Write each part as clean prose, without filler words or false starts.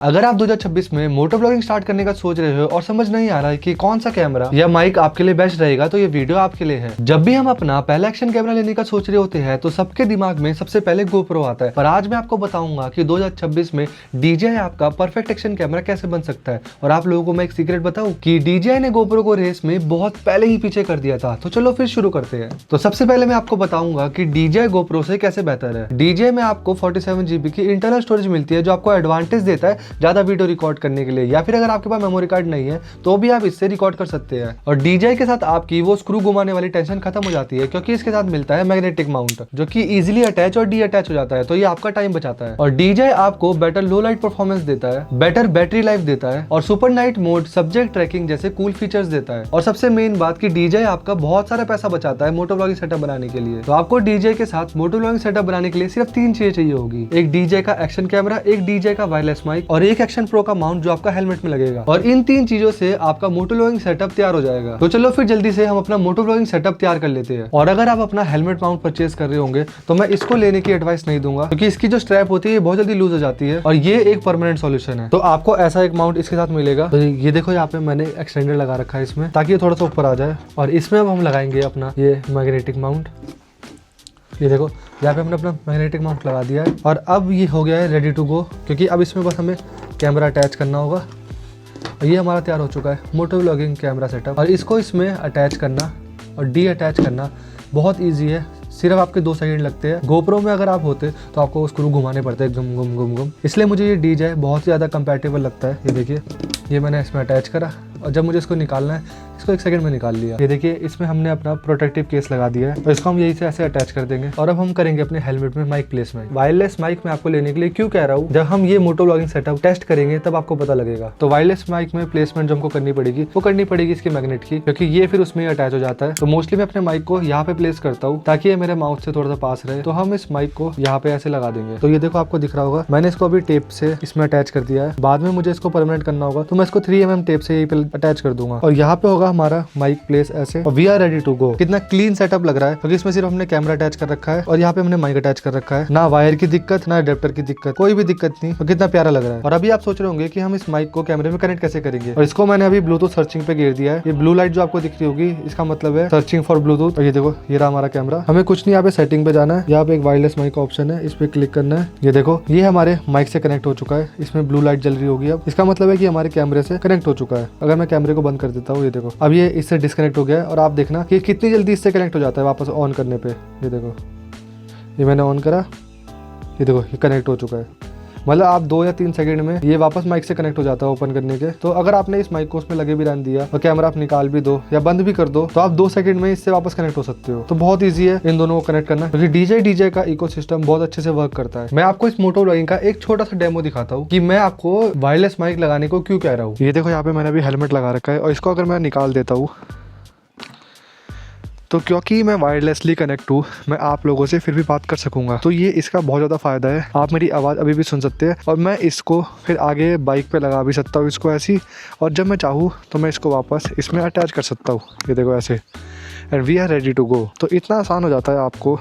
अगर आप 2026 में मोटो ब्लॉगिंग स्टार्ट करने का सोच रहे हो और समझ नहीं आ रहा है कि कौन सा कैमरा या माइक आपके लिए बेस्ट रहेगा, तो ये वीडियो आपके लिए है। जब भी हम अपना पहला एक्शन कैमरा लेने का सोच रहे होते हैं तो सबके दिमाग में सबसे पहले GoPro आता है। पर आज मैं आपको बताऊंगा कि 2026 में DJI आपका परफेक्ट एक्शन कैमरा कैसे बन सकता है। और आप लोगों को मैं एक सीक्रेट बताऊं कि DJI ने GoPro को रेस में बहुत पहले ही पीछे कर दिया था। तो चलो फिर शुरू करते हैं। तो सबसे पहले मैं आपको बताऊंगा कि DJI GoPro से कैसे बेहतर है। DJI में आपको 47 GB की इंटरनल स्टोरेज मिलती है, जो आपको एडवांटेज देता है ज्यादा वीडियो रिकॉर्ड करने के लिए, या फिर अगर आपके पास मेमोरी कार्ड नहीं है तो भी आप इससे रिकॉर्ड कर सकते हैं। और DJI के साथ आपकी वो स्क्रू घुमाने वाली टेंशन खत्म हो जाती है, क्योंकि इसके साथ मिलता है मैग्नेटिक माउंट, जो कि इजीली अटैच और डी अटैच हो जाता है, तो ये आपका टाइम बचाता है। और DJI आपको बेटर लो लाइट परफॉर्मेंस देता है, बेटर बैटरी लाइफ देता है, और super night mode, subject tracking जैसे कूल फीचर्स देता है। और सबसे मेन बात कि DJI आपका बहुत सारा पैसा बचाता है मोटो ब्लॉगिंग सेटअप बनाने के लिए। तो आपको DJI के साथ मोटो ब्लॉगिंग सेटअप बनाने के लिए सिर्फ 3 चीजें चाहिए होगी। एक DJI का एक्शन कैमरा, एक DJI का वायरलेस माइक और एक एक्शन प्रो का माउंट जो आपका हेलमेट में लगेगा। और इन 3 चीजों से आपका मोटो ब्लॉगिंग सेटअप तैयार हो जाएगा। तो चलो फिर जल्दी से हम अपना मोटो ब्लॉगिंग सेटअप तैयार कर लेते हैं। और अगर आप अपना हेलमेट माउंट परचेज कर रहे होंगे तो मैं इसको लेने की एडवाइस नहीं दूंगा, क्योंकि इसकी जो स्ट्रैप होती है ये बहुत जल्दी लूज हो जाती है और ये एक परमानेंट सॉल्यूशन है। तो आपको ऐसा एक माउंट इसके साथ मिलेगा। तो ये देखो, यहाँ पे मैंने एक्सटेंडर लगा रखा है इसमें, ताकि ये थोड़ा सा ऊपर आ जाए। और इसमें अब हम लगाएंगे अपना ये मैग्नेटिक माउंट। ये देखो, यहाँ पे हमने अपना मैग्नेटिक माउंट लगा दिया है। और अब ये हो गया है रेडी टू गो, क्योंकि अब इसमें बस हमें कैमरा अटैच करना होगा। और ये हमारा तैयार हो चुका है मोटो ब्लॉगिंग कैमरा सेटअप। और इसको इसमें अटैच करना और डी अटैच करना बहुत ईजी है, सिर्फ आपके 2 सेकंड लगते हैं। GoPro में अगर आप होते तो आपको स्क्रू घुमाने पड़ते हैं घुम घुम घुम घुम। इसलिए मुझे ये DJI बहुत ज़्यादा कंपैटिबल लगता है। ये देखिए, ये मैंने इसमें अटैच करा और जब मुझे इसको निकालना है, इसको 1 सेकंड में निकाल लिया। ये देखिए, इसमें हमने अपना प्रोटेक्टिव केस लगा दिया है और इसको हम यही से ऐसे अटैच कर देंगे। और अब हम करेंगे अपने हेलमेट में माइक प्लेसमेंट। वायरलेस माइक में आपको लेने के लिए क्यों कह रहा हूँ, जब हम ये मोटो ब्लॉगिंग सेटअप टेस्ट करेंगे तब आपको पता लगेगा। तो वायरलेस माइक में प्लेसमेंट जो हमको करनी पड़ेगी वो करनी पड़ेगी इसके मैग्नेट की, क्योंकि ये फिर उसमें अटैच हो जाता है। तो मोस्टली मैं अपने माइक को यहाँ पे प्लेस करता हूँ ताकि ये मेरे माउथ से थोड़ा सा पास रहे। तो हम इस माइक को यहाँ पे ऐसे लगा देंगे। तो ये देखो, आपको दिख रहा होगा, मैंने इसको अभी टेप से इसमें अटैच कर दिया है। बाद में मुझे इसको परमानेंट करना होगा तो मैं इसको 3 mm टेप से यही पे अटैच कर दूंगा। और यहाँ पे होगा हमारा माइक प्लेस ऐसे। और we are ready to go. कितना क्लीन सेटअप लग रहा है, क्योंकि इसमें सिर्फ हमने कैमरा अटैच कर रखा है और यहाँ पे हमने माइक अटैच कर रखा है। ना वायर की दिक्कत, ना अडेप्टर की दिक्कत, कोई भी दिक्कत नहीं। तो कितना प्यारा लग रहा है। और अभी आप सोच रहे होंगे कि हम इस माइक को कैमरे में कनेक्ट कैसे करेंगे, और इसको मैंने अभी ब्लूटूथ सर्चिंग पे गिर दिया है। ये ब्लू लाइट जो आपको दिख रही होगी, इसका मतलब है सर्चिंग फॉर ब्लूटूथ। और ये देखो, ये रहा हमारा कैमरा। हमें कुछ नहीं, यहाँ पे सेटिंग पे जाना है, यहाँ पे एक वायरलेस माइक का ऑप्शन है, इस पे क्लिक करना है। ये देखो, ये हमारे माइक से कनेक्ट हो चुका है। इसमें ब्लू लाइट जल रही होगी। अब इसका मतलब है कि हमारे कैमरे से कनेक्ट हो चुका है। अगर मैं कैमरे को बंद कर देता हूँ, ये देखो, अब ये इससे डिस्कनेक्ट हो गया है। और आप देखना कि कितनी जल्दी इससे कनेक्ट हो जाता है वापस ऑन करने पे। ये देखो, ये मैंने ऑन करा, ये देखो, ये कनेक्ट हो चुका है। मतलब आप 2 या 3 सेकंड में ये वापस माइक से कनेक्ट हो जाता है ओपन करने के। तो अगर आपने इस माइक को उसमें लगे भी रहने दिया और कैमरा आप निकाल भी दो या बंद भी कर दो, तो आप 2 सेकंड में इससे वापस कनेक्ट हो सकते हो। तो बहुत ईजी है इन दोनों को कनेक्ट करना, क्योंकि DJI का इकोसिस्टम बहुत अच्छे से वर्क करता है। मैं आपको इस मोटो ब्लॉगिंग का एक छोटा सा डेमो दिखाता हूँ कि मैं आपको वायरलेस माइक लगाने को क्यों कह रहा हूँ। ये देखो, यहाँ पे मैंने अभी हेलमेट लगा रखा है और इसको अगर मैं निकाल देता हूँ तो क्योंकि मैं वायरलेसली कनेक्ट हूँ, मैं आप लोगों से फिर भी बात कर सकूंगा। तो ये इसका बहुत ज़्यादा फ़ायदा है। आप मेरी आवाज़ अभी भी सुन सकते हैं और मैं इसको फिर आगे बाइक पे लगा भी सकता हूँ इसको ऐसी। और जब मैं चाहूँ तो मैं इसको वापस इसमें अटैच कर सकता हूँ। ये देखो ऐसे, and we are ready to go. तो इतना आसान हो जाता है आपको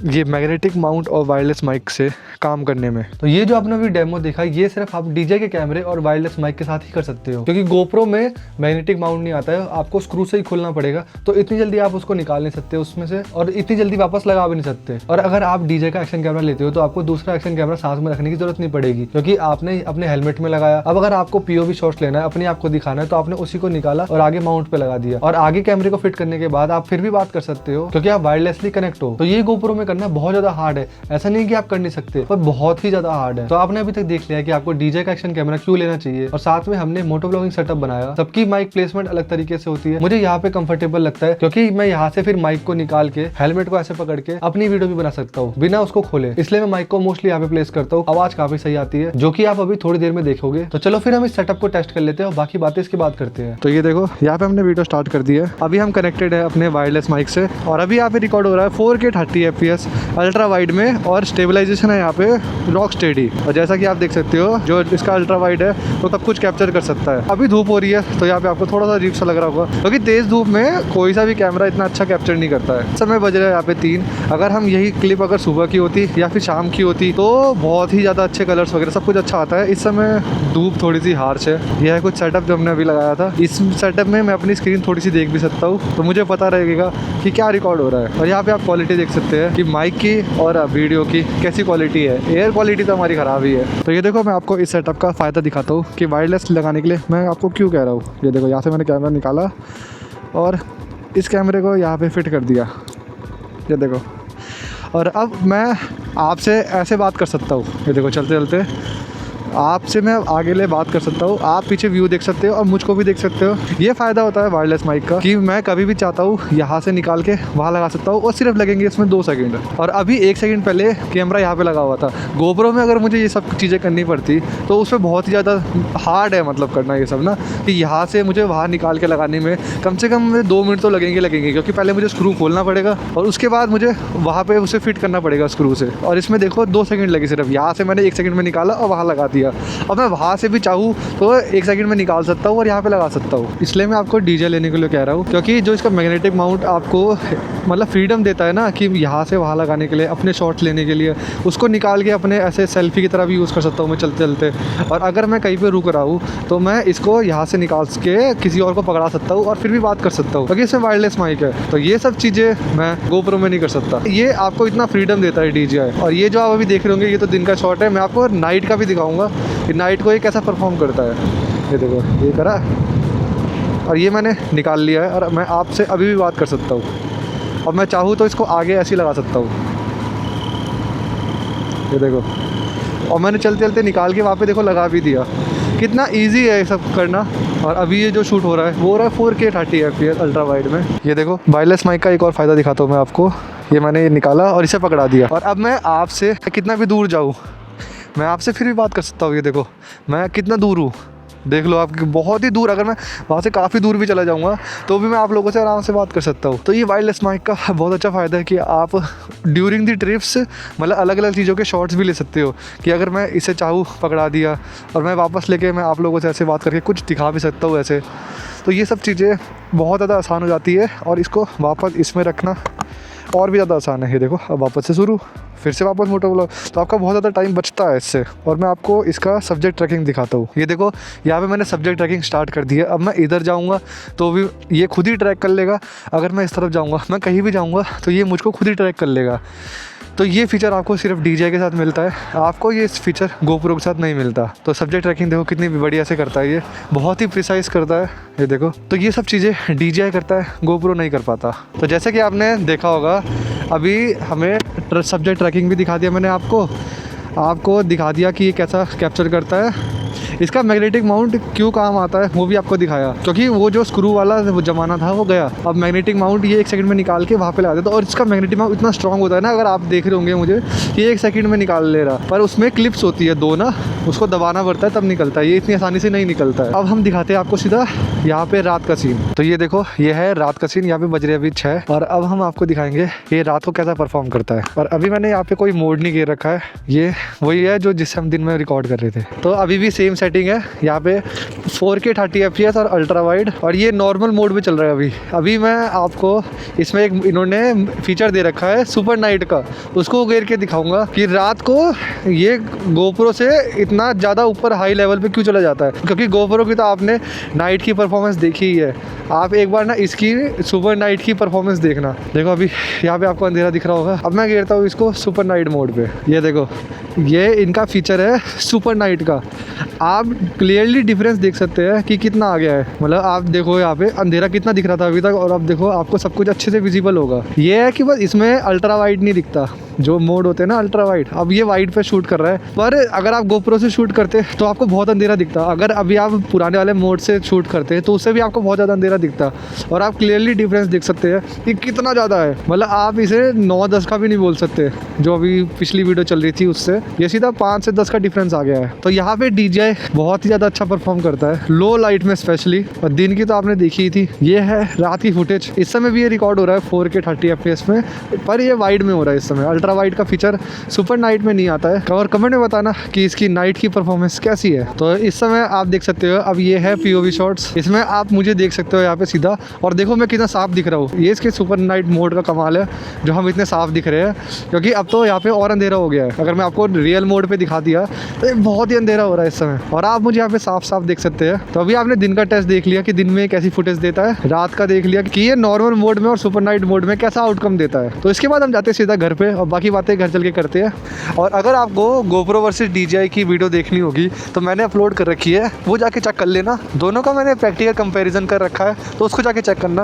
ये मैग्नेटिक माउंट और वायरलेस माइक से काम करने में। तो ये जो आपने अभी डेमो देखा, ये सिर्फ आप DJI के कैमरे और वायरलेस माइक के साथ ही कर सकते हो, क्योंकि GoPro में मैग्नेटिक माउंट नहीं आता है, आपको स्क्रू से ही खोलना पड़ेगा। तो इतनी जल्दी आप उसको निकाल नहीं सकते उसमें से, और इतनी जल्दी वापस लगा भी नहीं सकते। और अगर आप DJI का एक्शन कैमरा लेते हो तो आपको दूसरा एक्शन कैमरा साथ में रखने की जरूरत नहीं पड़ेगी, क्योंकि आपने अपने हेलमेट में लगाया। अब अगर आपको POV शॉट्स लेना है, अपने आप को दिखाना है, तो आपने उसी को निकाला और आगे माउंट पे लगा दिया। और आगे कैमरे को फिट करने के बाद आप फिर भी बात कर सकते हो, क्योंकि आप वायरलेसली कनेक्ट हो। तो ये GoPro में करना बहुत ज्यादा हार्ड है। ऐसा नहीं कि आप कर नहीं सकते, पर बहुत ही ज्यादा हार्ड है। तो आपने अभी तक देख लिया कि आपको DJI का एक्शन कैमरा क्यों लेना चाहिए, और साथ में हमने मोटो ब्लॉगिंग सेटअप बनाया। सबकी माइक प्लेसमेंट अलग तरीके से होती है। मुझे यहाँ पे कंफर्टेबल लगता है, क्योंकि मैं यहाँ से फिर माइक को निकाल के हेलमेट को ऐसे पकड़ के अपनी वीडियो भी बना सकता हूँ बिना उसको खोले। इसलिए मैं माइक को मोस्टली यहाँ पे प्लेस करता हूँ। आवाज काफी सही आती है, जो कि आप अभी थोड़ी देर में देखोगे। तो चलो फिर हम इस सेटअप को टेस्ट कर लेते हैं और बाकी बातें इसके बाद करते हैं। तो ये देखो, यहाँ पे हमने वीडियो स्टार्ट कर दी है। अभी हम कनेक्टेड है अपने वायरलेस माइक से, और अभी यहाँ पे रिकॉर्ड हो रहा है 4K 30 FPS FPS ultra wide में, और स्टेबलाइजेशन है यहाँ पे रॉक स्टेडी। और जैसा कि आप देख सकते हो जो इसका अल्ट्रा वाइड है तो सब कुछ कैप्चर कर सकता है। अभी धूप हो रही है तो यहाँ पे आपको थोड़ा सा अजीब सा लग रहा होगा, क्योंकि तेज़ धूप में कोई सा भी कैमरा इतना अच्छा कैप्चर नहीं करता है। समय बज रहा है यहाँ पे 3। अगर हम यही क्लिप अगर सुबह की होती या फिर शाम की होती तो बहुत ही ज़्यादा अच्छे कलर्स वगैरह सब कुछ अच्छा आता है। इस समय धूप थोड़ी सी हार्श है। यह है कुछ सेटअप जो हमने अभी लगाया था। इस सेटअप में मैं अपनी स्क्रीन थोड़ी सी देख भी सकता हूँ, तो मुझे पता रहेगा कि क्या रिकॉर्ड हो रहा है। और यहाँ पे आप क्वालिटी देख सकते हैं कि माइक की और वीडियो की कैसी क्वालिटी है। एयर क्वालिटी तो हमारी ख़राब ही है। तो ये देखो, मैं आपको इस सेटअप का फ़ायदा दिखाता हूँ कि वायरलेस लगाने के लिए मैं आपको क्यों कह रहा हूँ। ये देखो, यहाँ से मैंने कैमरा निकाला और इस कैमरे को यहाँ पे फिट कर दिया, ये देखो। और अब मैं आपसे ऐसे बात कर सकता हूँ, ये देखो, चलते चलते आपसे मैं आगे ले बात कर सकता हूँ। आप पीछे व्यू देख सकते हो और मुझको भी देख सकते हो। ये फ़ायदा होता है वायरलेस माइक का कि मैं कभी भी चाहता हूँ यहाँ से निकाल के वहाँ लगा सकता हूँ, और सिर्फ लगेंगे इसमें 2 सेकंड। और अभी 1 सेकंड पहले कैमरा यहाँ पे लगा हुआ था। गोप्रो में अगर मुझे ये सब चीज़ें करनी पड़ती तो उसमें बहुत ही ज़्यादा हार्ड है मतलब करना ये सब ना, कि यहाँ से मुझे वहाँ निकाल के लगाने में कम से कम 2 मिनट तो लगेंगे, क्योंकि पहले मुझे स्क्रू खोलना पड़ेगा और उसके बाद मुझे वहाँ पर उसे फिट करना पड़ेगा स्क्रू से। और इसमें देखो 2 सेकंड लगे सिर्फ। यहाँ से मैंने 1 सेकंड में निकाला और वहाँ लगा दिया। अब मैं वहाँ से भी चाहूँ तो 1 सेकंड में निकाल सकता हूँ और यहाँ पे लगा सकता हूँ। इसलिए मैं आपको डीजे लेने के लिए कह रहा हूँ, क्योंकि जो इसका मैग्नेटिक माउंट आपको मतलब फ्रीडम देता है ना, कि यहाँ से वहाँ लगाने के लिए, अपने शॉट्स लेने के लिए, उसको निकाल के अपने ऐसे सेल्फी की तरह भी यूज़ कर सकता हूँ मैं चलते चलते। और अगर मैं कहीं पर रुक रहा हूँ तो मैं इसको यहाँ से निकाल के किसी और को पकड़ा सकता हूँ और फिर भी बात कर सकता हूँ, क्योंकि इसमें वायरलेस माइक है। तो ये सब चीज़ें मैं गोप्रो में नहीं कर सकता। ये आपको इतना फ्रीडम देता है DJI। और ये जो आप अभी देख रहे होंगे ये तो दिन का शॉट है। मैं आपको नाइट का भी दिखाऊंगा कि नाइट को ये कैसा परफॉर्म करता है। ये देखो, ये करा और ये मैंने निकाल लिया है और मैं आपसे अभी भी बात कर सकता हूँ। और मैं चाहूँ तो इसको आगे ऐसे ही लगा सकता हूँ, ये देखो। और मैंने चलते चलते निकाल के वहाँ पे देखो लगा भी दिया। कितना इजी है ये सब करना। और अभी ये जो शूट हो रहा है वो हो रहा है 4K 30 FPS अल्ट्रा वाइड में। ये देखो, वायरलेस माइक का एक और फ़ायदा दिखाता हूँ मैं आपको। ये मैंने ये निकाला और इसे पकड़ा दिया, और अब मैं आपसे कितना भी दूर जाऊँ मैं आपसे फिर भी बात कर सकता हूँ। ये देखो मैं कितना दूर हूँ, देख लो आप, बहुत ही दूर। अगर मैं वहाँ से काफ़ी दूर भी चला जाऊँगा तो भी मैं आप लोगों से आराम से बात कर सकता हूँ। तो ये वायरलेस माइक का बहुत अच्छा फ़ायदा है कि आप ड्यूरिंग द ट्रिप्स मतलब अलग अलग चीज़ों के शॉट्स भी ले सकते हो। कि अगर मैं इसे चाहूँ पकड़ा दिया और मैं वापस लेके मैं आप लोगों से ऐसे बात करके कुछ दिखा भी सकता हूँ ऐसे। तो ये सब चीज़ें बहुत ज़्यादा आसान हो जाती है, और इसको वापस इसमें रखना और भी ज़्यादा आसान है। ये देखो, अब वापस से शुरू, फिर से वापस मोटो ब्लॉग। तो आपका बहुत ज़्यादा टाइम बचता है इससे। और मैं आपको इसका सब्जेक्ट ट्रैकिंग दिखाता हूँ। ये देखो, यहाँ पे मैंने सब्जेक्ट ट्रैकिंग स्टार्ट कर दी है। अब मैं इधर जाऊँगा तो भी ये खुद ही ट्रैक कर लेगा। अगर मैं इस तरफ जाऊँगा, मैं कहीं भी जाऊँगा तो ये मुझको खुद ही ट्रैक कर लेगा। तो ये फीचर आपको सिर्फ DJI के साथ मिलता है, आपको ये फीचर गोप्रो के साथ नहीं मिलता। तो सब्जेक्ट ट्रैकिंग देखो कितनी बढ़िया से करता है, ये बहुत ही प्रिसाइज करता है। ये देखो, तो ये सब चीज़ें DJI करता है, गोप्रो नहीं कर पाता। तो जैसे कि आपने देखा होगा, अभी हमें सब्जेक्ट ट्रैकिंग भी दिखा दिया मैंने आपको दिखा दिया कि ये कैसा कैप्चर करता है। इसका मैग्नेटिक माउंट क्यों काम आता है वो भी आपको दिखाया, क्योंकि वो जो स्क्रू वाला वो ज़माना था वो गया। अब मैग्नेटिक माउंट ये 1 सेकंड में निकाल के वहाँ पे लगा देता है। और इसका मैग्नेटिक माउंट इतना स्ट्रॉन्ग होता है ना, अगर आप देख रहे होंगे मुझे कि 1 सेकंड में निकाल ले रहा, पर उसमें क्लिप्स होती है 2 ना, उसको दबाना पड़ता है तब निकलता है। ये इतनी आसानी से नहीं निकलता है। अब हम दिखाते हैं आपको सीधा यहाँ पे रात का सीन। तो ये देखो, ये है रात का सीन। यहाँ पे बज रहे अभी 6, और अब हम आपको दिखाएंगे ये रात को कैसा परफॉर्म करता है। और अभी मैंने यहाँ पे कोई मोड नहीं गिर रखा है, ये वही है जो जिससे हम दिन में रिकॉर्ड कर रहे थे। तो अभी भी सेम सेटिंग है, यहाँ पे 4K 30 FPS और अल्ट्रा वाइड, और ये नॉर्मल मोड में चल रहा है अभी मैं आपको इसमें एक इन्होंने फीचर दे रखा है सुपर नाइट का, उसको गिर के दिखाऊंगा कि रात को ये गोप्रो से इतना ज़्यादा ऊपर हाई लेवल पे क्यों चला जाता है। क्योंकि गोप्रो की तो आपने नाइट की परफॉर्मेंस देखी ही है, आप एक बार ना इसकी सुपर नाइट की परफॉर्मेंस देखना। देखो अभी यहाँ पे आपको अंधेरा दिख रहा होगा, अब मैं गिरता हूँ इसको सुपर नाइट मोड पे। ये देखो, ये इनका फीचर है सुपर नाइट का। आप क्लियरली डिफरेंस देख सकते हैं कि कितना आ गया है। मतलब आप देखो यहाँ पे अंधेरा कितना दिख रहा था अभी तक, और अब देखो आपको सब कुछ अच्छे से विजिबल होगा। ये है कि बस इसमें अल्ट्रा वाइड नहीं दिखता, जो मोड होते हैं ना अल्ट्रा वाइड, अब ये वाइड पे शूट कर रहा है। पर अगर आप गोप्रो से शूट करते तो आपको बहुत अंधेरा दिखता। अगर अभी आप पुराने वाले मोड से शूट करते तो उससे भी आपको बहुत ज़्यादा अंधेरा दिखता, और आप क्लियरली डिफरेंस देख सकते हैं कि कितना ज़्यादा है। मतलब आप इसे 9-10 का भी नहीं बोल सकते, जो अभी पिछली वीडियो चल रही थी उससे ये सीधा 5 से 10 का डिफरेंस आ गया है। तो यहाँ पे DJI बहुत ही ज़्यादा अच्छा परफॉर्म करता है लो लाइट में स्पेशली। और दिन की तो आपने देखी ही थी। ये है रात की फुटेज, इस समय भी ये रिकॉर्ड हो रहा है 4K 30 FPS में, पर ये वाइड में हो रहा है इस समय। अल्ट्रा वाइड का फीचर सुपर नाइट में नहीं आता है। और कमेंट में बताना कि इसकी नाइट की परफॉर्मेंस कैसी है। तो इस समय आप देख सकते हो, अब ये है POV शॉट्स, इसमें आप मुझे देख सकते हो यहाँ पे सीधा, और देखो मैं कितना साफ दिख रहा हूँ। ये इसके सुपर नाइट मोड का कमाल है जो हम इतने साफ दिख रहे हैं, क्योंकि अब तो यहाँ पे और अंधेरा हो गया है। अगर मैं आपको रियल मोड पे दिखा दिया तो बहुत ही अंधेरा हो रहा है इस समय, और आप मुझे यहाँ पे साफ साफ देख सकते हैं। तो अभी आपने दिन का टेस्ट देख लिया कि दिन में कैसी फुटेज देता है, रात का देख लिया कि ये नॉर्मल मोड में और सुपर नाइट मोड में कैसा आउटकम देता है। तो इसके बाद हम जाते हैं सीधा घर पे और बाकी बातें घर चल के करते हैं। और अगर आपको GoPro वर्सेस DJI की वीडियो देखनी होगी तो मैंने अपलोड कर रखी है, वो जाके चेक कर लेना। दोनों का मैंने प्रैक्टिकल कंपैरिजन कर रखा है, तो उसको जाके चेक करना।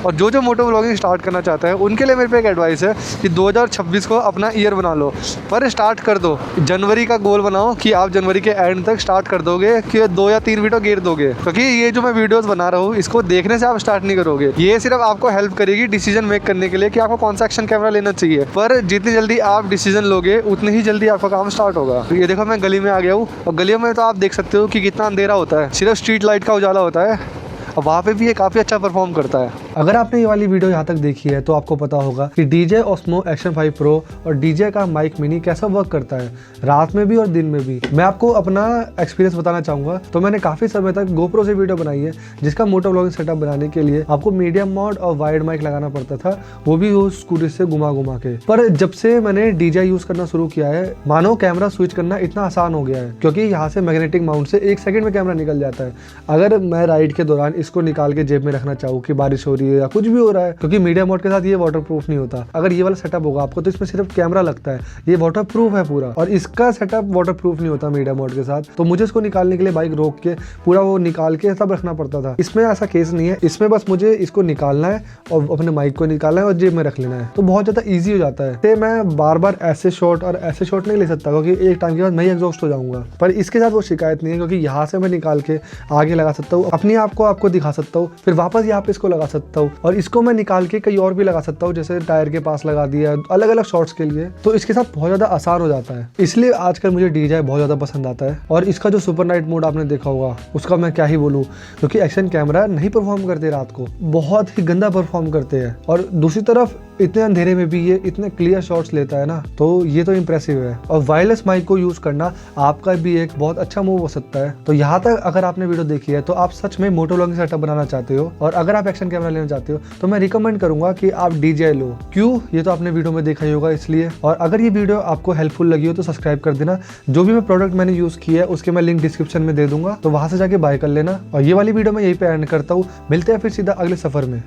और जो मोटो व्लॉगिंग स्टार्ट करना चाहता है उनके लिए मेरे पे एक एडवाइस है कि 2026 को अपना ईयर बना लो, पर स्टार्ट कर दो। जनवरी का गोल बनाओ कि आप जनवरी के एंड तक स्टार्ट कर दोगे कि 2 या 3 वीडियो गिर दोगे, क्योंकि ये जो मैं वीडियोस बना रहा हूँ इसको देखने से आप स्टार्ट नहीं करोगे। ये सिर्फ आपको हेल्प करेगी डिसीजन मेक करने के लिए कि आपको कौन सा एक्शन कैमरा लेना चाहिए, पर जितनी जल्दी आप डिसीजन लोगे उतनी ही जल्दी आपका काम स्टार्ट होगा। तो ये देखो मैं गली में आ गया हूँ, और गलियों में तो आप देख सकते हो कि कितना अंधेरा होता है, सिर्फ स्ट्रीट लाइट का उजाला होता है, और वहाँ पे भी ये काफ़ी अच्छा परफॉर्म करता है। अगर आपने ये वाली वीडियो यहाँ तक देखी है तो आपको पता होगा कि DJI Osmo Action 5 Pro और DJI का माइक मिनी कैसा वर्क करता है रात में भी और दिन में भी। मैं आपको अपना एक्सपीरियंस बताना चाहूँगा। तो मैंने काफ़ी समय तक GoPro से वीडियो बनाई है, जिसका मोटो व्लॉगिंग सेटअप बनाने के लिए आपको मीडियम मोड और वाइड माइक लगाना पड़ता था, वो भी वो स्कूटी से घुमा घुमा के। पर जब से मैंने DJI यूज़ करना शुरू किया है, मानो कैमरा स्विच करना इतना आसान हो गया है, क्योंकि यहाँ से मैग्नेटिक माउंट से 1 सेकंड में कैमरा निकल जाता है। अगर मैं राइड के दौरान इसको निकाल के जेब में रखना चाहूँ कि बारिश हो रही है या कुछ भी हो रहा है, क्योंकि मीडिया मोड के साथ ये वाटरप्रूफ नहीं होता। अगर ये वाला सेटअप होगा आपको तो इसमें सिर्फ कैमरा लगता है, ये वाटरप्रूफ है पूरा, और इसका सेटअप वाटरप्रूफ नहीं होता मीडिया मोड के साथ। तो मुझे इसको निकालने के लिए बाइक रोक के पूरा वो निकाल के सब रखना पड़ता था। इसमें ऐसा केस नहीं है, इसमें बस मुझे इसको निकालना है और अपने माइक को निकालना है और जेब में रख लेना है, तो बहुत ज्यादा ईजी हो जाता है। तो मैं बार बार ऐसे शॉट और ऐसे शॉट नहीं ले सकता, क्योंकि एक टाइम के बाद मैं ही एग्जॉस्ट हो जाऊंगा। पर इसके साथ वो शिकायत नहीं है, क्योंकि यहाँ से मैं निकाल के आगे लगा सकता हूँ, अपने आप को आपको दिखा सकता हूँ, फिर वापस यहाँ पे इसको लगा सकता हूँ, और इसको मैं निकाल के कहीं और भी लगा सकता हूँ, जैसे टायर के पास लगा दिया, अलग अलग शॉट्स के लिए। तो इसके साथ बहुत ज्यादा आसान हो जाता है, इसलिए आजकल मुझे DJI बहुत ज्यादा पसंद आता है। और इसका जो सुपर नाइट मोड आपने देखा होगा उसका मैं क्या ही बोलूँ, क्योंकि एक्शन कैमरा नहीं परफॉर्म करते रात को, बहुत ही गंदा परफॉर्म करते हैं। और दूसरी तरफ इतने अंधेरे में भी ये इतने क्लियर शॉट्स लेता है ना, तो ये तो इम्प्रेसिव है। और वायरलेस माइक को यूज करना आपका भी एक बहुत अच्छा मूव हो सकता है। तो यहाँ तक अगर आपने वीडियो देखी है तो आप सच में मोटो व्लॉगिंग सेटअप बनाना चाहते हो, और अगर आप एक्शन कैमरा लेना चाहते हो तो मैं रिकमेंड करूंगा कि आप DJI लो। क्यों, ये तो आपने वीडियो में देखा ही होगा इसलिए। और अगर ये वीडियो आपको हेल्पफुल लगी हो तो सब्सक्राइब कर देना। जो भी मैं प्रोडक्ट मैंने यूज किया है उसके मैं लिंक डिस्क्रिप्शन में दे दूंगा, तो वहां से जाके बाय कर लेना। और ये वाली वीडियो मैं यहीं पे एंड करता हूँ, मिलते हैं फिर सीधा अगले सफर में।